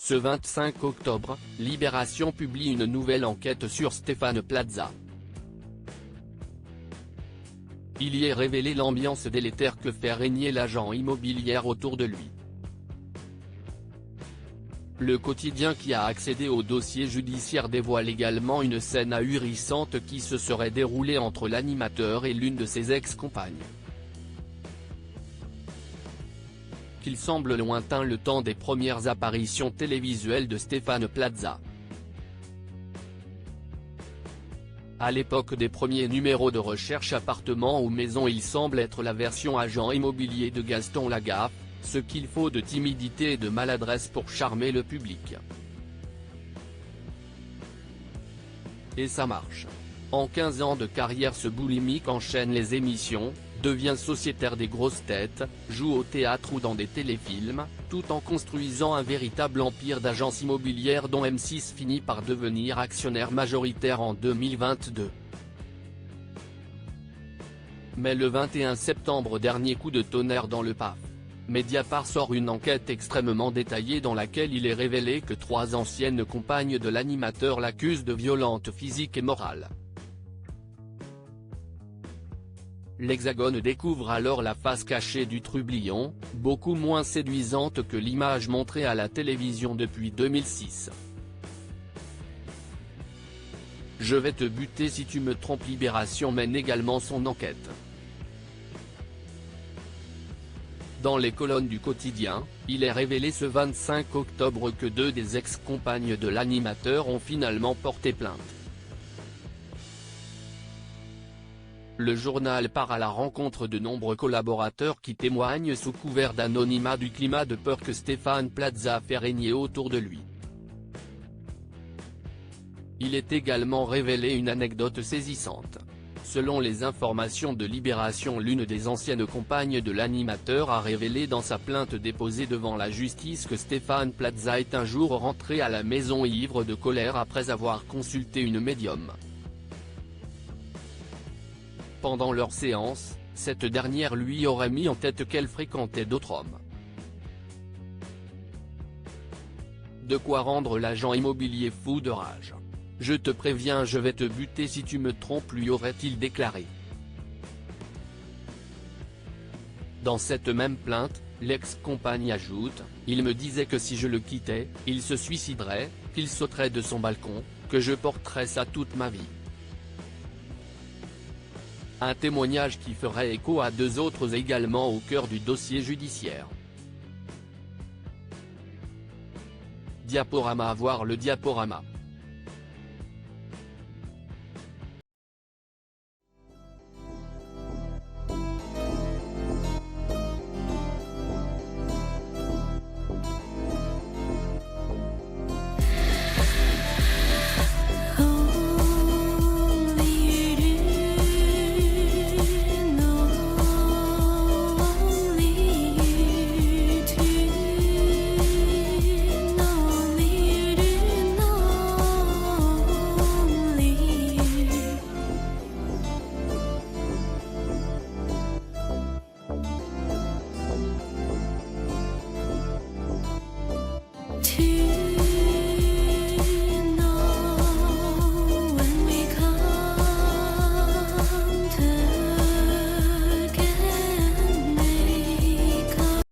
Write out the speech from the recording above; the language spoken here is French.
Ce 25 octobre, Libération publie une nouvelle enquête sur Stéphane Plaza. Il y est révélé l'ambiance délétère que fait régner l'agent immobilier autour de lui. Le quotidien qui a accédé au dossier judiciaire dévoile également une scène ahurissante qui se serait déroulée entre l'animateur et l'une de ses ex-compagnes. Qu'il semble lointain le temps des premières apparitions télévisuelles de Stéphane Plaza. À l'époque des premiers numéros de recherche appartement ou maison, il semble être la version agent immobilier de Gaston Lagaffe, ce qu'il faut de timidité et de maladresse pour charmer le public. Et ça marche. En 15 ans de carrière, ce boulimique enchaîne les émissions, devient sociétaire des grosses têtes, joue au théâtre ou dans des téléfilms, tout en construisant un véritable empire d'agences immobilières dont M6 finit par devenir actionnaire majoritaire en 2022. Mais le 21 septembre dernier, coup de tonnerre dans le PAF. Mediapart sort une enquête extrêmement détaillée dans laquelle il est révélé que 3 anciennes compagnes de l'animateur l'accusent de violences physiques et morales. L'Hexagone découvre alors la face cachée du trublion, beaucoup moins séduisante que l'image montrée à la télévision depuis 2006. Je vais te buter si tu me trompes. Libération mène également son enquête. Dans les colonnes du quotidien, il est révélé ce 25 octobre que 2 des ex-compagnes de l'animateur ont finalement porté plainte. Le journal part à la rencontre de nombreux collaborateurs qui témoignent sous couvert d'anonymat du climat de peur que Stéphane Plaza fait régner autour de lui. Il est également révélé une anecdote saisissante. Selon les informations de Libération, l'une des anciennes compagnes de l'animateur a révélé dans sa plainte déposée devant la justice que Stéphane Plaza est un jour rentré à la maison ivre de colère après avoir consulté une médium. Pendant leur séance, cette dernière lui aurait mis en tête qu'elle fréquentait d'autres hommes. De quoi rendre l'agent immobilier fou de rage. « Je te préviens, je vais te buter si tu me trompes », lui aurait-il déclaré. Dans cette même plainte, l'ex-compagne ajoute « Il me disait que si je le quittais, il se suiciderait, qu'il sauterait de son balcon, que je porterais ça toute ma vie ». Un témoignage qui ferait écho à 2 autres également au cœur du dossier judiciaire. Diaporama. Voir le diaporama.